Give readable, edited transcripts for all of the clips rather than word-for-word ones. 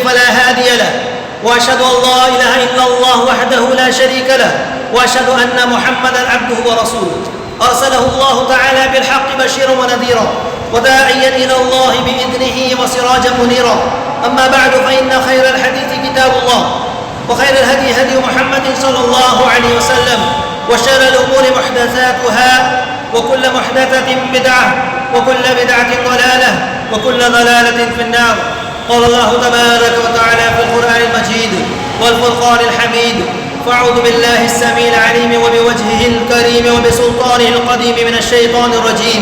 فلا هادي له، وأشهد أن لا إله إلا الله وحده لا شريك له، وأشهد أن محمدا عبده ورسوله أرسله الله تعالى بالحق بشيرا ونذيرا وداعيا إلى الله بإذنه وسراجا منيرا. أما بعد، فإن خير الحديث كتاب الله، وخير الهدي هدي محمد صلى الله عليه وسلم، وشر الأمور محدثاتها، وكل محدثة بدعة، وكل بدعة ضلالة، وكل ضلالة في النار. قال الله تبارك وتعالى في القرآن المجيد والفرقان الحميد: فأعوذ بالله السميع العليم وبوجهه الكريم وبسلطانه القديم من الشيطان الرجيم.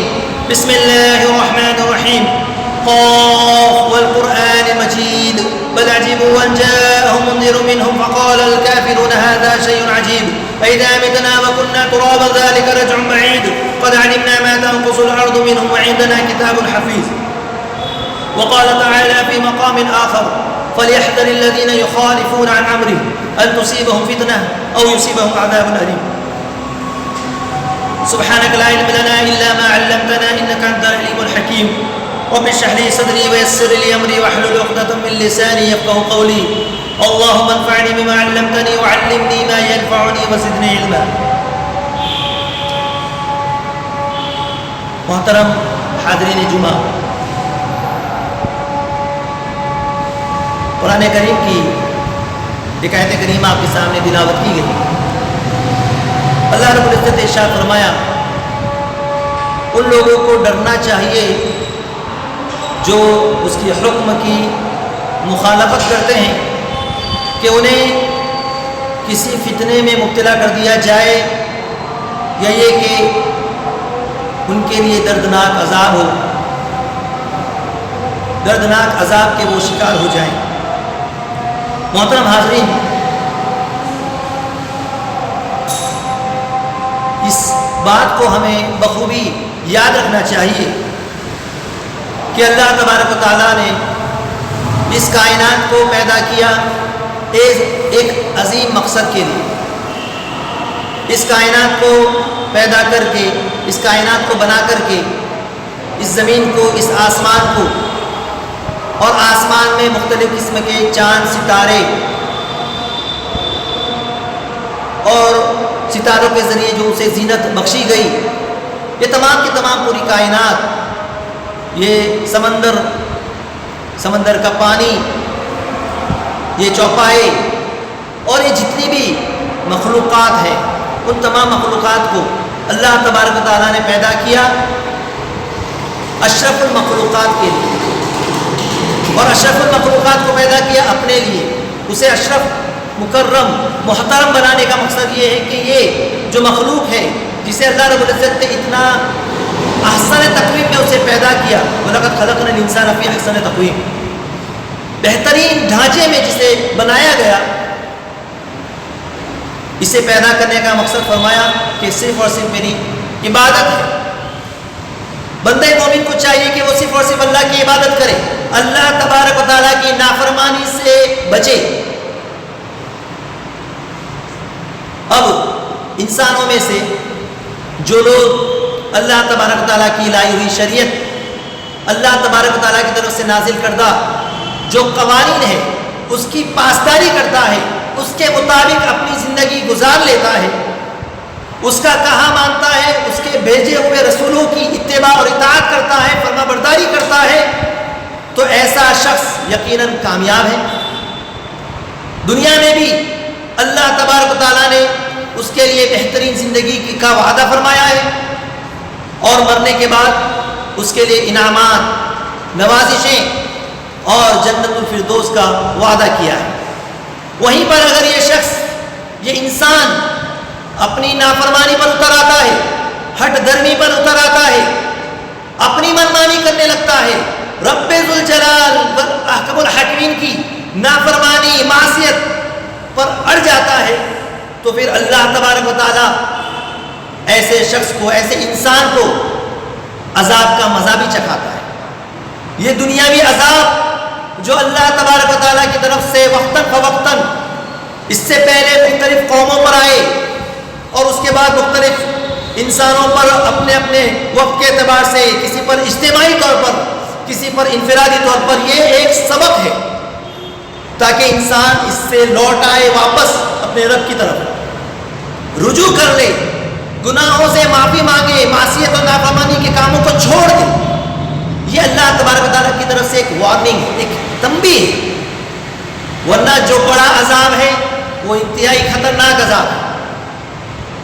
بسم الله الرحمن الرحيم. قاف والقرآن المجيد بل عجبوا أن جاءهم منذر منهم فقال الكافرون هذا شيء عجيب أئذا متنا وكنا ترابا ذلك رجع بعيد قد علمنا ما تنقص الأرض منهم وعندنا كتاب حفيظ. وقال تعالى في مقام آخر: فليحذر الذين يخالفون عن أمره أن تصيبهم فتنة أو يصيبهم عذاب أليم. سبحانك لا علم لنا إلا ما علمتنا إنك أنت العليم الحكيم. رب اشرح لي صدري ويسر لي أمري واحلل عقدة من لساني يفقهوا قولي. اللهم انفعني بما علمتني وعلمني ما ينفعني وزدني علما. محترم حاضرین جمعہ، قرآن کریم کی ایک آیت کریمہ آپ کے سامنے تلاوت کی گئی۔ اللہ رب العزت نے ارشاد فرمایا: ان لوگوں کو ڈرنا چاہیے جو اس کی حکم کی مخالفت کرتے ہیں کہ انہیں کسی فتنے میں مبتلا کر دیا جائے، یا یہ کہ ان کے لیے دردناک عذاب ہو، دردناک عذاب کے وہ شکار ہو جائیں۔ محترم حاضرین، اس بات کو ہمیں بخوبی یاد رکھنا چاہیے کہ اللہ تبارک و تعالیٰ نے اس کائنات کو پیدا کیا ایک عظیم مقصد کے لیے۔ اس کائنات کو پیدا کر کے، اس کائنات کو بنا کر کے، اس زمین کو، اس آسمان کو، اور آسمان میں مختلف قسم کے چاند ستارے اور ستاروں کے ذریعے جو اسے زینت بخشی گئی، یہ تمام کی تمام پوری کائنات، یہ سمندر کا پانی، یہ چوپائے اور یہ جتنی بھی مخلوقات ہیں، ان تمام مخلوقات کو اللہ تبارک و تعالیٰ نے پیدا کیا اشرف المخلوقات کے لیے، اور اشرف المخلوقات کو پیدا کیا اپنے لیے۔ اسے اشرف، مکرم، محترم بنانے کا مقصد یہ ہے کہ یہ جو مخلوق ہے، جسے اللہ رب العزت نے اتنا احسن تقویم میں اسے پیدا کیا، وَلَقَدْ خَلَقْنَا الْإِنسَانَ فِي أَحْسَنِ تَقْوِيمٍ، بہترین ڈھانچے میں جسے بنایا گیا، اسے پیدا کرنے کا مقصد فرمایا کہ صرف اور صرف میری عبادت ہے۔ بندے مومن کو چاہیے کہ وہ صرف اور صرف اللہ کی عبادت کرے، اللہ تبارک و تعالیٰ کی نافرمانی سے بچے۔ اب انسانوں میں سے جو لوگ اللہ تبارک و تعالیٰ کی لائی ہوئی شریعت، اللہ تبارک و تعالیٰ کی طرف سے نازل کردہ جو قوانین ہے، اس کی پاسداری کرتا ہے، اس کے مطابق اپنی زندگی گزار لیتا ہے، اس کا کہا مانتا ہے، اس کے بھیجے ہوئے رسولوں کی اتباع اور اطاعت کرتا ہے، فرما برداری کرتا ہے، تو ایسا شخص یقیناً کامیاب ہے۔ دنیا میں بھی اللہ تبارک و تعالیٰ نے اس کے لیے بہترین زندگی کا وعدہ فرمایا ہے، اور مرنے کے بعد اس کے لیے انعامات، نوازشیں اور جنت الفردوس کا وعدہ کیا ہے۔ وہیں پر اگر یہ شخص، یہ انسان اپنی نافرمانی پر اتر آتا ہے، ہٹ درمی پر اتر آتا ہے، اپنی منمانی کرنے لگتا ہے، رب ذوالجلال والاحکم الحاکمین کی نافرمانی، معصیت پر اڑ جاتا ہے، تو پھر اللہ تبارک و تعالیٰ ایسے شخص کو، ایسے انسان کو عذاب کا مزہ بھی چکھاتا ہے۔ یہ دنیاوی عذاب جو اللہ تبارک و تعالیٰ کی طرف سے وقتاً فوقتاً اس سے پہلے مختلف قوموں پر آئے، اور اس کے بعد مختلف انسانوں پر اپنے اپنے وقت کے اعتبار سے، کسی پر اجتماعی طور پر، کسی پر انفرادی طور پر، یہ ایک سبق ہے تاکہ انسان اس سے لوٹ آئے واپس اپنے رب کی طرف، رجوع کر لے، گناہوں سے معافی مانگے، معصیت اور نافرمانی کے کاموں کو چھوڑ دے۔ یہ اللہ تبارک و تعالیٰ کی طرف سے ایک وارننگ، ایک تنبیہ ہے۔ ورنہ جو بڑا عذاب ہے وہ انتہائی خطرناک عذاب ہے۔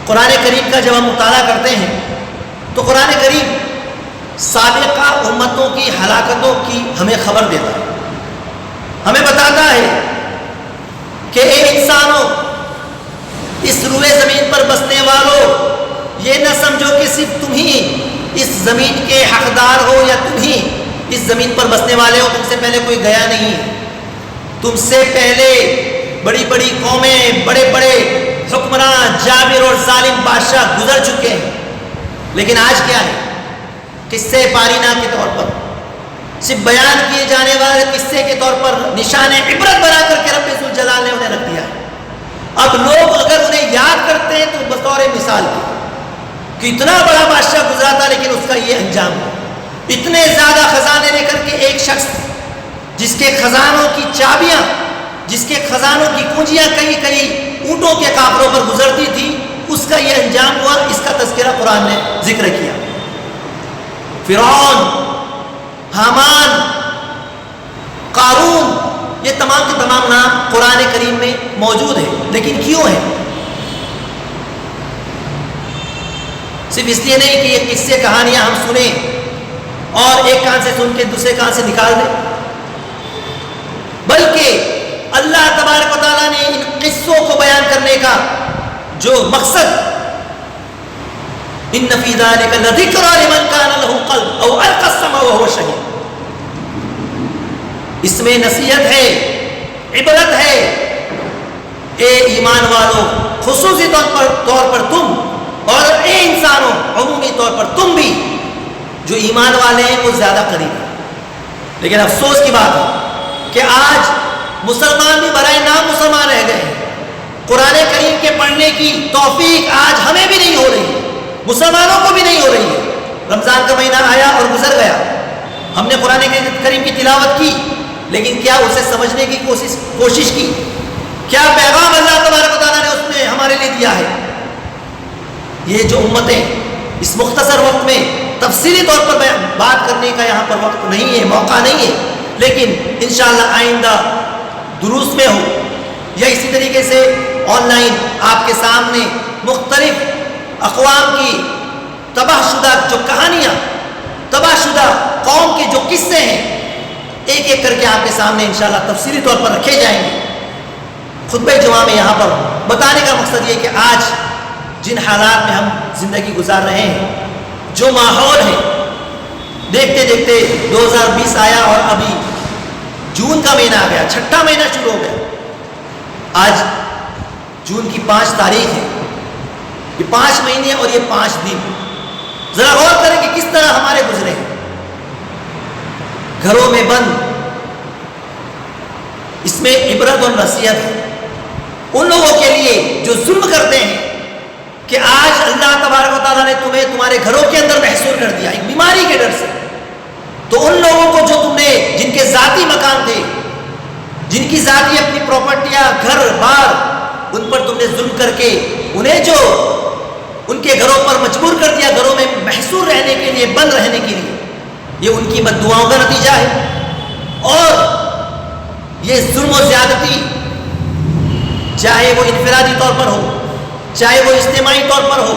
قرآن کریم کا جب ہم مطالعہ کرتے ہیں تو قرآن کریم سابقہ امتوں کی ہلاکتوں کی ہمیں خبر دیتا ہے، ہمیں بتاتا ہے کہ اے انسانوں، اس روئے زمین پر بسنے والوں، یہ نہ سمجھو کہ صرف تم ہی اس زمین کے حقدار ہو یا تم ہی اس زمین پر بسنے والے ہو، تم سے پہلے کوئی گیا نہیں ہے۔ تم سے پہلے بڑی بڑی قومیں، بڑے بڑے حکمراں، جابر اور ظالم بادشاہ گزر چکے ہیں، لیکن آج کیا ہے؟ قصے پارینہ کے طور پر، صرف بیان کیے جانے والے قصے کے طور پر نشان عبرت بنا کر کے رب ذوالجلال نے انہیں رکھ دیا ہے۔ اب لوگ اگر انہیں یاد کرتے ہیں تو بطور مثال کے کہ اتنا بڑا بادشاہ گزرا تھا لیکن اس کا یہ انجام ہے۔ اتنے زیادہ خزانے لے کر کے ایک شخص جس کے خزانوں کی چابیاں، جس کے خزانوں کی کنجیاں کئی کئی اونٹوں کے قافلوں پر گزرتی تھی، اس کا یہ انجام ہوا۔ اس کا تذکرہ قرآن نے ذکر کیا۔ فرعون، حامان، قارون، یہ تمام کے تمام نام قرآن کریم میں موجود ہیں، لیکن کیوں ہیں؟ صرف اس لیے نہیں کہ یہ قصے کہانیاں ہم سنیں اور ایک کان سے سن کے دوسرے کان سے نکال دیں، بلکہ اللہ تبارک و تعالیٰ نے ان قصوں کو بیان کرنے کا جو مقصد، ان فی ذلک لذکری لمن کان لہ قلب او القی السمع وہو شہید، اس میں نصیحت ہے، عبرت ہے۔ اے ایمان والو، خصوصی طور پر تم، اور اے انسانوں، عمومی طور پر تم بھی، جو ایمان والے ہیں وہ زیادہ قریب ہیں۔ لیکن افسوس کی بات ہے کہ آج مسلمان بھی برائے نام مسلمان رہ گئے ہیں۔ قرآن کریم کے پڑھنے کی توفیق آج ہمیں بھی نہیں ہو رہی ہے، مسلمانوں کو بھی نہیں ہو رہی ہے۔ رمضان کا مہینہ آیا اور گزر گیا، ہم نے قرآن کریم کی تلاوت کی، لیکن کیا اسے سمجھنے کی کوشش کی؟ کیا پیغام اللہ تبارک و تعالیٰ نے اس میں ہمارے لیے دیا ہے؟ یہ جو امتیں اس مختصر وقت میں تفصیلی طور پر بات کرنے کا یہاں پر وقت نہیں ہے، موقع نہیں ہے، لیکن انشاءاللہ آئندہ دروس میں ہو یا اسی طریقے سے آن لائن آپ کے سامنے مختلف اقوام کی تباہ شدہ جو کہانیاں، تباہ شدہ قوم کے جو قصے ہیں، ایک ایک کر کے آپ کے سامنے انشاءاللہ تفصیلی طور پر رکھے جائیں گے۔ خطبہ جمعہ میں یہاں پر بتانے کا مقصد یہ کہ آج جن حالات میں ہم زندگی گزار رہے ہیں، جو ماحول ہے، دیکھتے دیکھتے 2020 آیا اور ابھی جون کا مہینہ آ گیا، چھٹا مہینہ شروع ہو گیا۔ آج جون کی 5 تاریخ ہے، یہ 5 مہینے اور یہ 5 دن، ذرا غور کریں کہ کس طرح ہمارے گزرے ہیں۔ گھروں میں بند، اس میں عبرت اور نصیحت ہے ان لوگوں کے لیے جو ظلم کرتے ہیں کہ آج اللہ تبارک و تعالیٰ نے تمہیں تمہارے گھروں کے اندر محصور کر دیا ایک بیماری کے ڈر سے، تو ان لوگوں کو جو تم نے، جن کے ذاتی مکان تھے، جن کی ذاتی اپنی پراپرٹیاں، گھر بار، ان پر تم نے ظلم کر کے انہیں جو ان کے گھروں پر مجبور کر دیا، گھروں میں محصور رہنے کے لیے، بند رہنے کے لیے، یہ ان کی بد دعاؤں کا نتیجہ ہے۔ اور یہ ظلم و زیادتی، چاہے وہ انفرادی طور پر ہو، چاہے وہ اجتماعی طور پر ہو،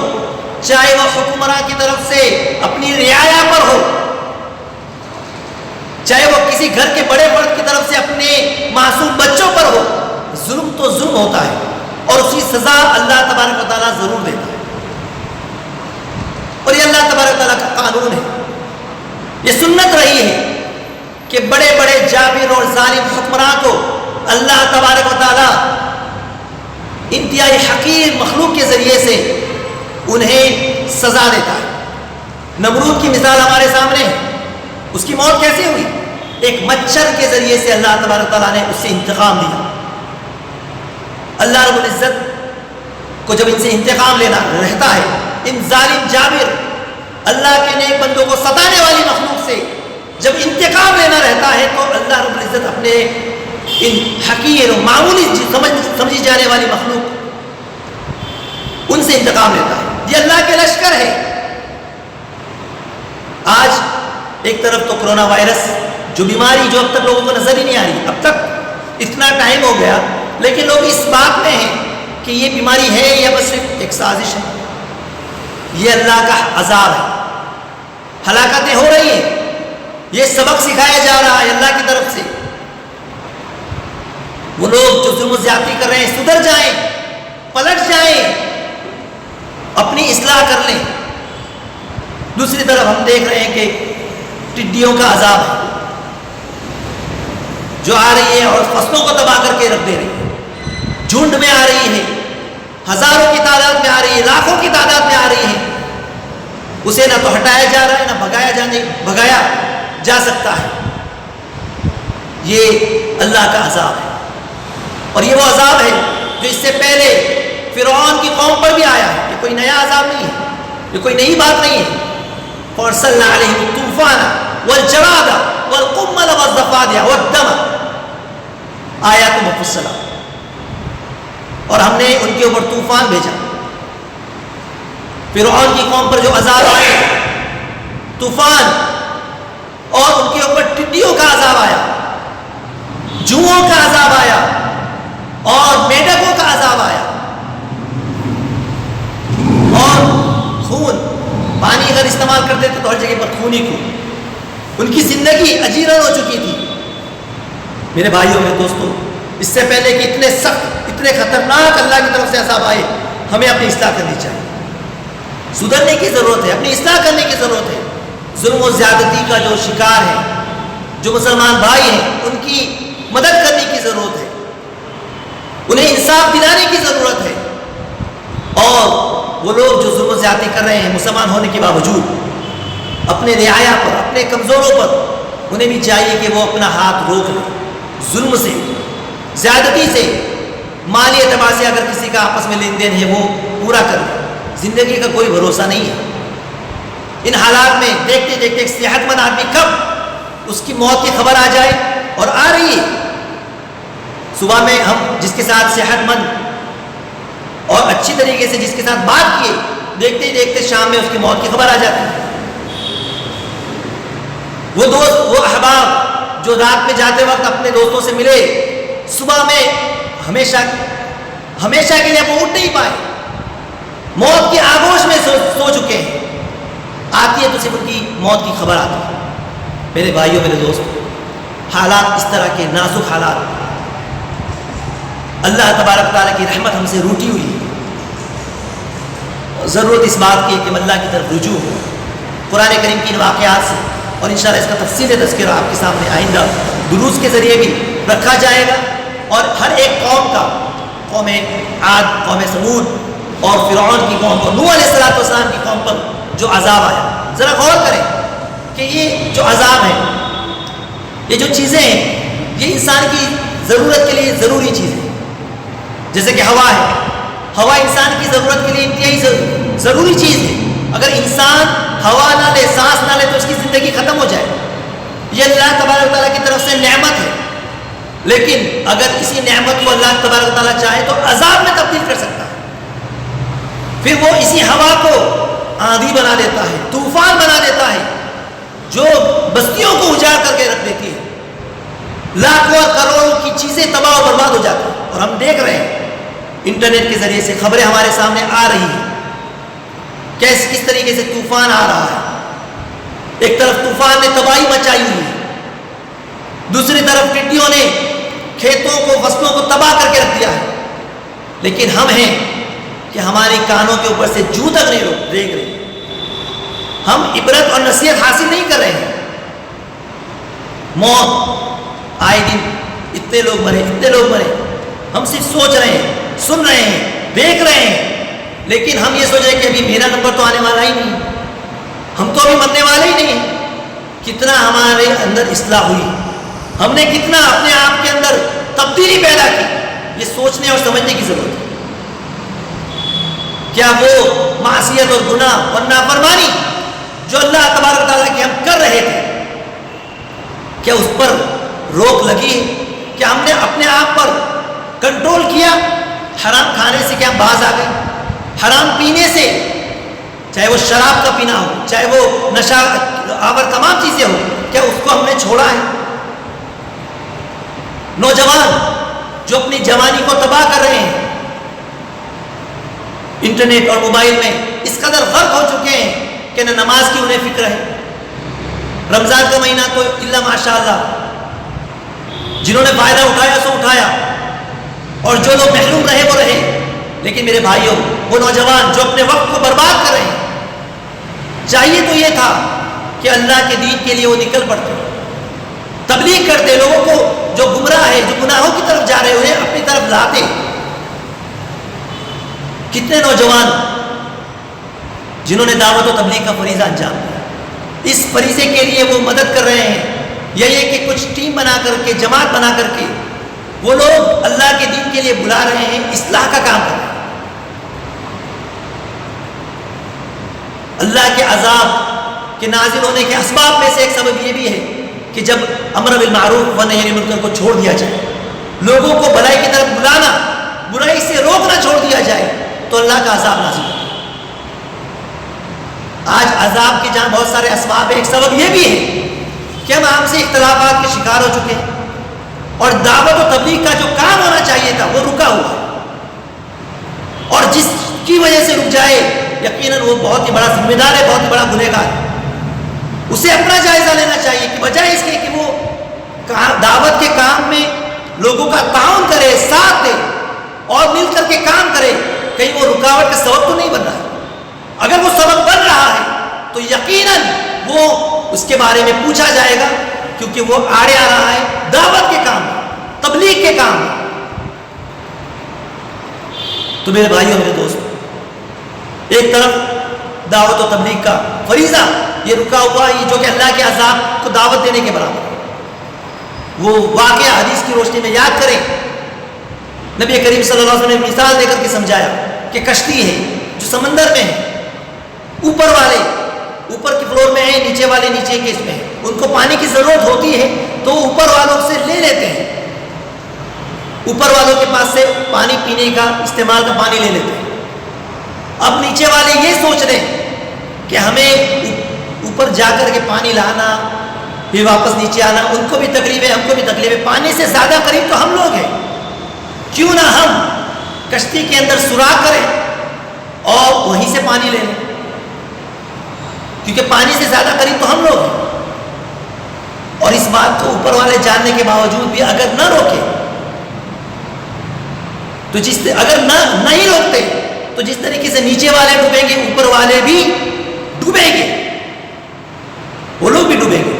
چاہے وہ حکمراں کی طرف سے اپنی رعایا پر ہو، چاہے وہ کسی گھر کے بڑے فرد کی طرف سے اپنے معصوم بچوں پر ہو، ظلم تو ظلم ہوتا ہے اور اس کی سزا اللہ تبارک و تعالیٰ ضرور دیتا ہے، اور یہ اللہ تبارک و تعالیٰ کا قانون ہے۔ یہ سنت رہی ہے کہ بڑے بڑے جابر اور ظالم حکمراں کو اللہ تبارک و تعالیٰ انتہائی حقیر مخلوق کے ذریعے سے انہیں سزا دیتا ہے۔ نمرود کی مثال ہمارے سامنے ہے، اس کی موت کیسے ہوئی؟ ایک مچھر کے ذریعے سے اللہ تبارک و تعالیٰ نے اس سے انتقام لیا۔ اللہ رب العزت کو جب ان سے انتقام لینا رہتا ہے، ان ظالم جابر اللہ کے نیک بندوں کو ستانے والی مخلوق سے جب انتقام لینا رہتا ہے، تو اللہ رب العزت اپنے ان حقیر و معمولی سمجھی جانے والی مخلوق ان سے انتقام لیتا ہے. یہ اللہ کے لشکر ہے. آج ایک طرف تو کرونا وائرس جو بیماری جو اب تک لوگوں کو نظر ہی نہیں آ رہی، اب تک اتنا ٹائم ہو گیا لیکن لوگ اس بات میں ہیں کہ یہ بیماری ہے یا بس صرف ایک سازش ہے. یہ اللہ کا عذاب ہے. ہلاکتیں ہو رہی ہیں. یہ سبق سکھایا جا رہا ہے اللہ کی طرف سے. وہ لوگ جو ظلم و زیادتی کر رہے ہیں سدھر جائیں، پلٹ جائیں، اپنی اصلاح کر لیں. دوسری طرف ہم دیکھ رہے ہیں کہ ٹڈیوں کا عذاب ہے جو آ رہی ہے اور فصلوں کو تباہ کر کے رکھ دے رہی ہے. جھنڈ میں آ رہی ہے، ہزاروں کی تعداد میں آ رہی ہے، لاکھوں کی تعداد میں آ رہی ہے. اسے نہ تو ہٹایا جا رہا ہے نہ بھگایا جا سکتا ہے. یہ اللہ کا عذاب ہے. اور یہ وہ عذاب ہے جو اس سے پہلے فرعون کی قوم پر بھی آیا ہے. یہ کوئی نیا عذاب نہیں ہے، یہ کوئی نئی بات نہیں ہے. فَأَرْسَلْنَا عَلَيْهِمُ الطُّوفَانَ وَالْجَرَادَ وَالْقُمَّلَ وَالضَّفَادِعَ وَالدَّمَ آیات مفصلہ. اور ہم نے ان کے اوپر طوفان بھیجا. فرعون کی قوم پر جو عذاب آیا طوفان، اور ان کے اوپر ٹڈیوں کا عذاب آیا، جوؤں کا عذاب آیا اور میڈکوں کا عذاب آیا. اور خون، پانی اگر استعمال کرتے تھے تو ہر جگہ پر خون ہی خون. ان کی زندگی اجیرن ہو چکی تھی. میرے بھائیوں میرے دوستوں، اس سے پہلے کہ اتنے سخت اتنے خطرناک اللہ کی طرف سے عذاب آئے، ہمیں اپنی اصلاح کرنی چاہیے. سدھرنے کی ضرورت ہے، اپنی اصلاح کرنے کی ضرورت ہے. ظلم و زیادتی کا جو شکار ہے، جو مسلمان بھائی ہیں، ان کی مدد کرنے کی ضرورت ہے. انہیں انصاف دلانے کی ضرورت ہے. اور وہ لوگ جو ظلم و زیادتی کر رہے ہیں مسلمان ہونے کے باوجود اپنے رعایا پر، اپنے کمزوروں پر، انہیں بھی چاہیے کہ وہ اپنا ہاتھ روک لیں. ظلم سے، زیادتی سے، مالی اعتبار سے اگر کسی کا آپس میں لین دین ہے وہ پورا کر لیں. زندگی کا کوئی بھروسہ نہیں ہے. ان حالات میں دیکھتے دیکھتے ایک صحت مند آدمی کب اس کی موت کی خبر آ جائے، اور آ رہی ہے. صبح میں ہم جس کے ساتھ صحت مند اور اچھی طریقے سے جس کے ساتھ بات کیے، دیکھتے دیکھتے شام میں اس کی موت کی خبر آ جاتی ہے. وہ دوست، وہ احباب جو رات میں جاتے وقت اپنے دوستوں سے ملے، صبح میں ہمیشہ کے لیے وہ اٹھ نہیں پائے، موت کی آگوش میں سو چکے ہیں. آتی ہے تو صرف ان کی موت کی خبر آتی ہے. میرے بھائیوں میرے دوست، حالات اس طرح کے نازک حالات، اللہ تبارک تعالیٰ کی رحمت ہم سے روٹی ہوئی ہے. ضرورت اس بات کی ہے کہ اللہ کی طرف رجوع ہو. قرآن کریم کی ان واقعات سے، اور انشاءاللہ اس کا تفصیل تذکرہ آپ کے سامنے آئندہ دروس کے ذریعے بھی رکھا جائے گا. اور ہر ایک قوم کا، قوم عاد، قوم سمود اور فرعون کی قوم پر، نوح علیہ السلام کی قوم پر جو عذاب آیا، ذرا غور کریں کہ یہ جو عذاب ہے، یہ جو چیزیں ہیں، یہ انسان کی ضرورت کے لیے ضروری چیزیں. جیسے کہ ہوا ہے، ہوا انسان کی ضرورت کے لیے انتہائی ضروری چیز ہے. اگر انسان ہوا نہ لے، سانس نہ لے تو اس کی زندگی ختم ہو جائے. یہ اللہ تبارک تعالیٰ کی طرف سے نعمت ہے. لیکن اگر اسی نعمت کو اللہ تبارک تعالیٰ چاہے تو عذاب میں تبدیل کر سکتا ہے. پھر وہ اسی ہوا کو آندھی بنا دیتا ہے، طوفان بنا دیتا ہے، جو بستیوں کو اجاڑ کر کے رکھ دیتی ہے. لاکھوں اور کروڑوں کی چیزیں تباہ و برباد ہو جاتی ہیں. اور ہم دیکھ رہے ہیں انٹرنیٹ کے ذریعے سے خبریں ہمارے سامنے آ رہی ہیں کس طریقے سے طوفان آ رہا ہے. ایک طرف طوفان نے تباہی مچائی ہوئی ہے، دوسری طرف ٹڈیوں نے کھیتوں کو، فصلوں کو تباہ کر کے رکھ دیا ہے. لیکن ہم ہیں کہ ہماری کانوں کے اوپر سے جوں تک نہیں دیکھ رہے. ہم عبرت اور نصیحت حاصل نہیں کر رہے ہیں. موت آئے دن اتنے لوگ مرے. ہم صرف سوچ رہے ہیں، سن رہے ہیں، دیکھ رہے ہیں، لیکن ہم یہ سوچ رہے ہیں کہ ابھی میرا نمبر تو آنے والا ہی نہیں، ہم تو ابھی مرنے والے ہی نہیں. کتنا ہمارے اندر اصلاح ہوئی، ہم نے کتنا اپنے آپ کے اندر تبدیلی پیدا کی، یہ سوچنے اور سمجھنے کی ضرورت ہے. کیا وہ معصیت اور گناہ اور نافرمانی جو اللہ تبارک تعالیٰ کی ہم کر رہے تھے، کیا اس پر روک لگی ہے؟ کہ ہم نے اپنے آپ پر کنٹرول کیا؟ حرام کھانے سے کیا باز آ گئے؟ حرام پینے سے، چاہے وہ شراب کا پینا ہو، چاہے وہ نشہ آور تمام چیزیں ہو، کیا اس کو ہم نے چھوڑا ہے؟ نوجوان جو اپنی جوانی کو تباہ کر رہے ہیں، انٹرنیٹ اور موبائل میں اس قدر غرق ہو چکے ہیں کہ نہ نماز کی انہیں فکر ہے۔ رمضان کا مہینہ تو الا ماشاء اللہ جنہوں نے فائدہ اٹھایا سو اٹھایا، اور جو لوگ محروم رہے وہ رہے۔ لیکن میرے بھائیوں، وہ نوجوان جو اپنے وقت کو برباد کر رہے ہیں، چاہیے تو یہ تھا کہ اللہ کے دین کے لیے وہ نکل پڑتے، تبلیغ کرتے، لوگوں کو جو گمراہ ہے، جو گناہوں کی طرف جا رہے انہیں اپنی طرف لاتے۔ کتنے نوجوان جنہوں نے دعوت و تبلیغ کا فریضہ انجام دیا، اس فریضے کے لیے وہ مدد کر رہے ہیں، یا یہ کہ کچھ ٹیم بنا کر کے، جماعت بنا کر کے وہ لوگ اللہ کے دین کے لیے بلا رہے ہیں، اصلاح کا کام کر رہے ہیں۔ اللہ کے عذاب کے نازل ہونے کے اسباب میں سے ایک سبب یہ بھی ہے کہ جب امر بالمعروف و نہی عن المنکر کو چھوڑ دیا جائے، لوگوں کو بھلائی کی طرف بلانا، برائی سے روکنا چھوڑ دیا جائے، تو اللہ کا عذاب نازل ہوتا ہے۔ آج عذاب کے جہاں بہت سارے اسباب ہیں، ایک سبب یہ بھی ہے کہ ہم عام سے اختلافات کے شکار ہو چکے ہیں، اور دعوت و تبلیغ کا جو کام ہونا چاہیے تھا وہ رکا ہوا ہے، اور جس کی وجہ سے رک جائے یقیناً وہ بہت ہی بڑا ذمہ دار ہے، بہت ہی بڑا گنہگار ہے۔ اسے اپنا جائزہ لینا چاہیے کہ بجائے اس کے کہ وہ دعوت کے کام میں لوگوں کا تعاون کرے، ساتھ دے اور مل کر کے کام کرے، کہیں وہ رکاوٹ کا سبب تو نہیں بن رہا ہے۔ اگر وہ سبب بن رہا ہے تو یقیناً وہ اس کے بارے میں پوچھا جائے گا، کیونکہ وہ آڑے آ رہا ہے دعوت کے کام، تبلیغ کے کام۔ تو میرے بھائیوں، میرے دوستوں، ایک طرف دعوت و تبلیغ کا فریضہ یہ رکا ہوا، یہ جو کہ اللہ کے عذاب کو دعوت دینے کے برابر ہے۔ وہ واقعہ حدیث کی روشنی میں یاد کریں، نبی کریم صلی اللہ علیہ وسلم نے مثال دے کر کے سمجھایا کہ کشتی ہے جو سمندر میں ہے، اوپر والے اوپر کے فلور میں ہے، نیچے والے نیچے کے اس میں ہے، ان کو پانی کی ضرورت ہوتی ہے تو وہ اوپر والوں سے لے لیتے ہیں، اوپر والوں کے پاس سے پانی پینے کا، استعمال کا پانی لے لیتے ہیں۔ اب نیچے والے یہ سوچ رہے ہیں کہ ہمیں اوپر جا کر کے پانی لانا، پھر واپس نیچے آنا، ان کو بھی تکلیف ہے، ہم کو بھی تکلیف ہے، پانی سے زیادہ قریب تو ہم لوگ ہیں، کیوں نہ ہم کشتی کے اندر سوراخ کریں اور وہیں سے پانی لے لیں، کیونکہ پانی سے زیادہ قریب تو ہم لوگ ہیں۔ اور اس بات کو اوپر والے جاننے کے باوجود بھی اگر نہ روکے تو اگر نہیں روکتے تو جس طریقے سے نیچے والے ڈوبیں گے، اوپر والے بھی ڈوبیں گے، وہ لوگ بھی ڈوبیں گے۔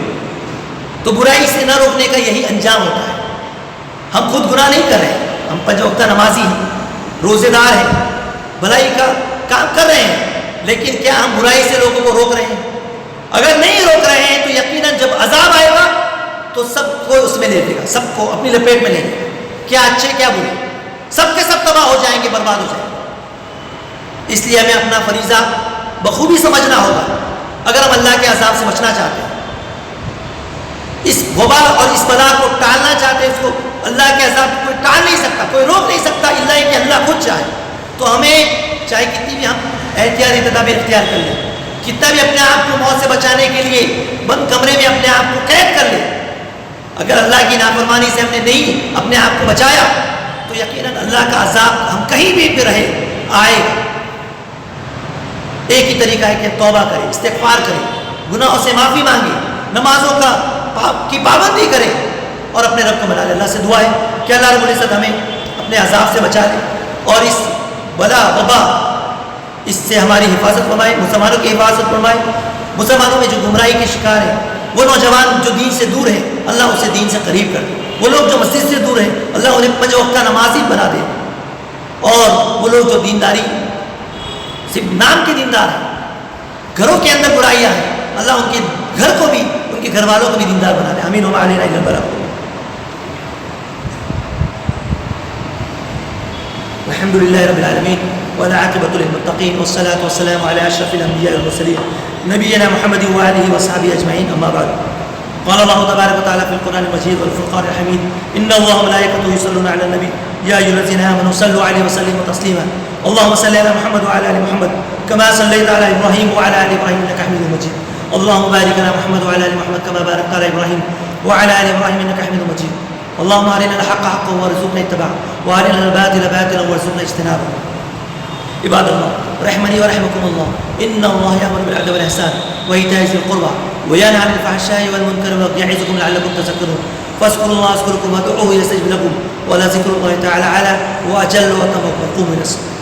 تو برائی سے نہ روکنے کا یہی انجام ہوتا ہے۔ ہم خود گناہ نہیں کر رہے، ہم 5 وقت نمازی ہیں، روزے دار ہیں، بھلائی کا کام کر رہے ہیں، لیکن کیا ہم برائی سے لوگوں کو روک رہے ہیں؟ اگر نہیں روک رہے ہیں تو یقیناً جب عذاب آئے گا تو سب کو اس میں لے لے گا، سب کو اپنی لپیٹ میں لے لے گا، کیا اچھے کیا برے، سب کے سب تباہ ہو جائیں گے، برباد ہو جائیں گے۔ اس لیے ہمیں اپنا فریضہ بخوبی سمجھنا ہوگا اگر ہم اللہ کے عذاب سے بچنا چاہتے ہیں، اس وبا اور اس بلا کو ٹالنا چاہتے ہیں۔ اس کو اللہ کے عذاب کو کوئی ٹال نہیں سکتا، کوئی روک نہیں سکتا، الا کہ اللہ خود چاہے۔ تو ہمیں چاہے کتنی بھی ہم احتیاطی تدابیر اختیار کر لیں، کتنا بھی اپنے آپ کو موت سے بچانے کے لیے بند کمرے میں اپنے آپ کو قید کر لیں، اگر اللہ کی نافرمانی سے ہم نے نہیں اپنے آپ کو بچایا تو یقیناً اللہ کا عذاب ہم کہیں بھی رہے آئے گا۔ ایک ہی طریقہ ہے کہ توبہ کریں، استغفار کریں، گناہوں سے معافی مانگیں، نمازوں کی پابندی کریں اور اپنے رب کو منا لیں۔ اللہ سے دعا ہے کہ اللہ رب العزت ہمیں اپنے عذاب سے بچا لے اور اس بلا وبا اس سے ہماری حفاظت فرمائے، مسلمانوں کی حفاظت فرمائے۔ مسلمانوں میں جو گمراہی کے شکار ہیں، وہ نوجوان جو دین سے دور ہیں، اللہ اسے دین سے قریب کر دے۔ وہ لوگ جو مسجد سے دور ہیں، اللہ انہیں 5 وقت نمازی بنا دے، اور وہ لوگ جو دینداری صرف نام کے دیندار ہیں، گھروں کے اندر برائیاں ہیں، اللہ ان کے گھر کو بھی، ان کے گھر والوں کو بھی دیندار بنا دے۔ آمین وما علینا الا البلاغ۔ الحمد للہ رب العالمین والعاقبۃ للمتقین والصلاة والسلام علی اشرف الانبیاء والمرسلین نبینا محمد وآلہ وصحبہ اجمعین، اما بعد۔ قال الله تبارك وتعالى في القرآن المجيد والفرقان الحميد إن الله وملائكته يصلون على النبي يا أيها الذين آمنوا صلوا عليه وسلموا تسليما اللهم صل على محمد وعلى آل محمد كما صليت على إبراهيم وعلى آل إبراهيم إنك حميد مجيد اللهم بارك على محمد وعلى آل محمد كما باركت على إبراهيم وعلى آل إبراهيم إنك حميد مجيد اللهم أرنا الحق حقا وارزقنا اتباعه وأرنا الباطل باطلا وارزقنا اجتنابه عباد الله رحمني ورحمكم الله إن الله يأمر بالعدل والإحسان وإيتاء ذي القربى وينهى عن الفحشاء والمنكر والبغي يعظكم لعلكم تذكرون فاذكروا الله يذكركم وادعوه يستجب لكم ولذكر الله تعالى أعلى وأجل وأتم وقوموا إلى الصلاة